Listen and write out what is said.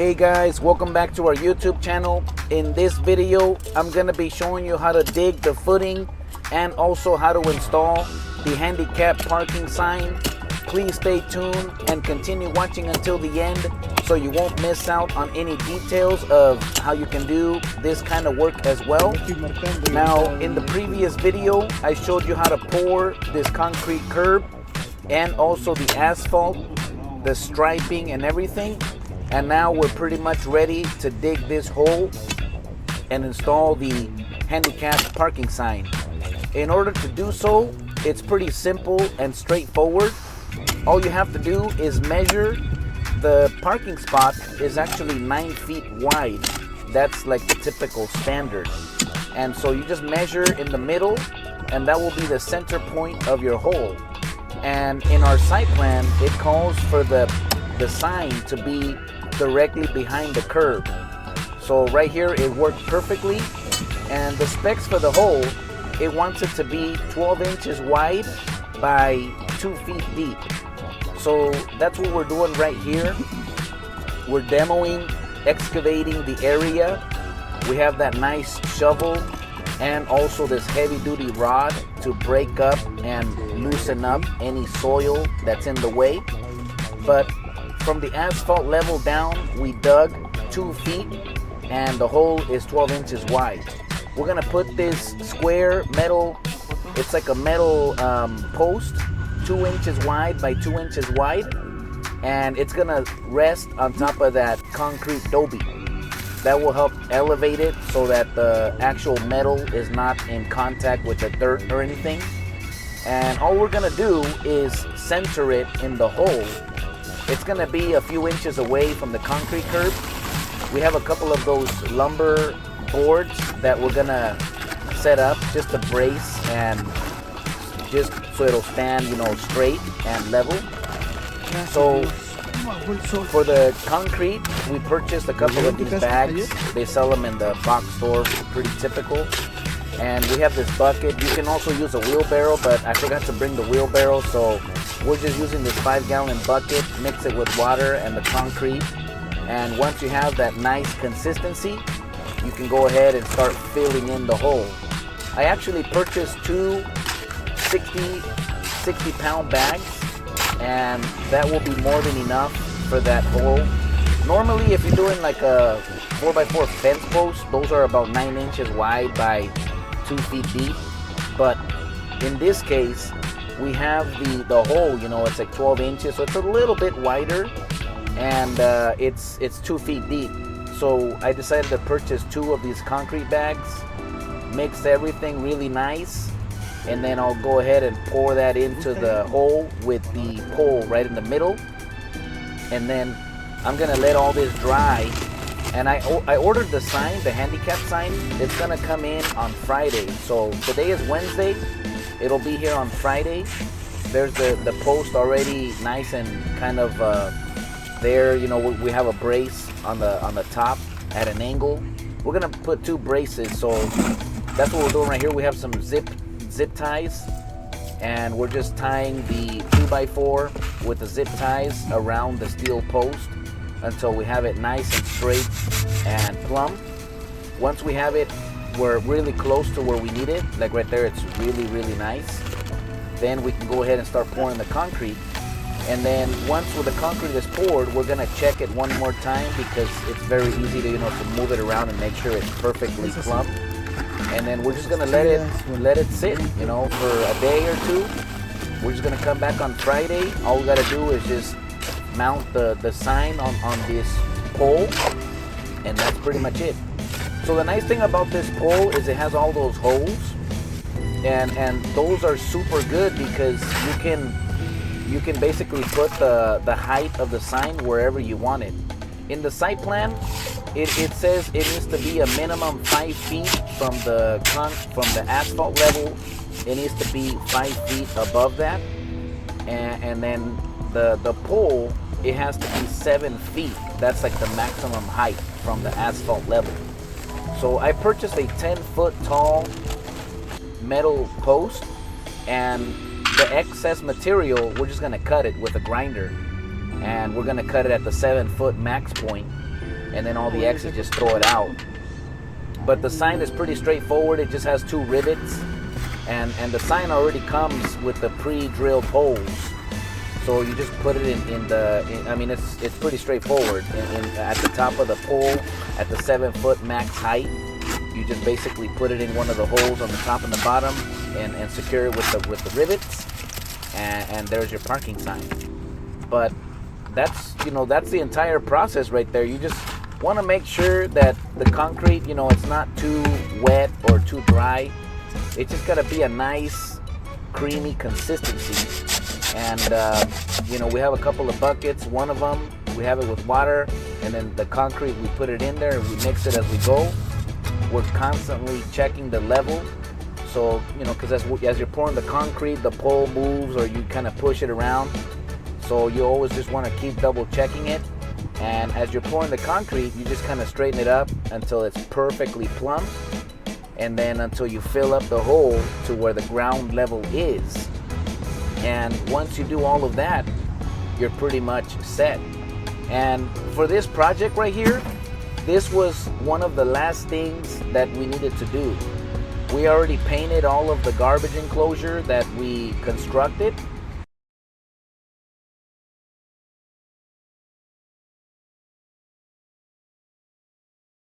Hey guys, welcome back to our YouTube channel. In this video, I'm gonna be showing you how to dig the footing and also how to install the handicap parking sign. Please stay tuned and continue watching until the end so you won't miss out on any details of how you can do this kind of work as well. Now, in the previous video, I showed you how to pour this concrete curb and also the asphalt, the striping and everything. And now we're pretty much ready to dig this hole and install the handicap parking sign. In order to do so, it's pretty simple and straightforward. All you have to do is measure. The parking spot is actually 9 feet wide. That's like the typical standard. And so you just measure in the middle, and that will be the center point of your hole. And in our site plan, it calls for the sign to be directly behind the curb. So right here it worked perfectly. And the specs for the hole, it wants it to be 12 inches wide by 2 feet deep. So that's what we're doing right here. We're demoing, excavating the area. We have that nice shovel and also this heavy duty rod to break up and loosen up any soil that's in the way. But from the asphalt level down, we dug 2 feet and the hole is 12 inches wide. We're gonna put this square metal, it's like a metal post, 2 inches wide by 2 inches wide, and it's gonna rest on top of that concrete dobie. That will help elevate it so that the actual metal is not in contact with the dirt or anything. And all we're gonna do is center it in the hole. It's gonna be a few inches away from the concrete curb. We have a couple of those lumber boards that we're gonna set up just to brace and just so it'll stand, straight and level. So for the concrete, we purchased a couple of these bags. They sell them in the box store, pretty typical. And we have this bucket. You can also use a wheelbarrow, but I forgot to bring the wheelbarrow, so we're just using this 5-gallon bucket, mix it with water and the concrete. And once you have that nice consistency, you can go ahead and start filling in the hole. I actually purchased two 60-pound bags, and that will be more than enough for that hole. Normally, if you're doing like a 4x4 fence post, those are about 9 inches wide by 2 feet deep. But in this case, we have the hole, it's like 12 inches, so it's a little bit wider, and it's 2 feet deep. So I decided to purchase 2 of these concrete bags, mix everything really nice, and then I'll go ahead and pour that into the hole with the pole right in the middle. And then I'm gonna let all this dry. And I ordered the sign, the handicap sign. It's gonna come in on Friday. So today is Wednesday. It'll be here on Friday. There's the post already nice and kind of there. We have a brace on the top at an angle. We're gonna put 2 braces. So that's what we're doing right here. We have some zip ties, and we're just tying the 2x4 with the zip ties around the steel post until we have it nice and straight and plumb. Once we have it, we're really close to where we need it, like right there, it's really, really nice. Then we can go ahead and start pouring the concrete. And then once the concrete is poured, we're gonna check it one more time because it's very easy to move it around and make sure it's perfectly plumb. And then we're just gonna let it sit, for a day or two. We're just gonna come back on Friday. All we gotta do is just mount the sign on this pole, and that's pretty much it. So the nice thing about this pole is it has all those holes, and those are super good because you can basically put the height of the sign wherever you want it. In the site plan, it says it needs to be a minimum 5 feet from the asphalt level. It needs to be 5 feet above that, and then the pole, it has to be 7 feet. That's like the maximum height from the asphalt level. So I purchased a 10-foot tall metal post, and the excess material, we're just gonna cut it with a grinder, and we're gonna cut it at the 7-foot max point. and then all the excess just throw it out. But the sign is pretty straightforward. It just has 2 rivets, and the sign already comes with the pre-drilled holes. So you just put it I mean, it's pretty straightforward. At the top of the pole, at the 7-foot max height, you just basically put it in one of the holes on the top and the bottom, and secure it with the rivets, and there's your parking sign. But that's the entire process right there. You just want to make sure that the concrete, it's not too wet or too dry. It just got to be a nice, creamy consistency. And we have a couple of buckets. One of them, we have it with water, and then the concrete, we put it in there and we mix it as we go. We're constantly checking the level. So, because as you're pouring the concrete, the pole moves or you kind of push it around. So you always just want to keep double checking it. And as you're pouring the concrete, you just kind of straighten it up until it's perfectly plumb. And then until you fill up the hole to where the ground level is. And once you do all of that, you're pretty much set. And for this project right here, this was one of the last things that we needed to do. We already painted all of the garbage enclosure that we constructed,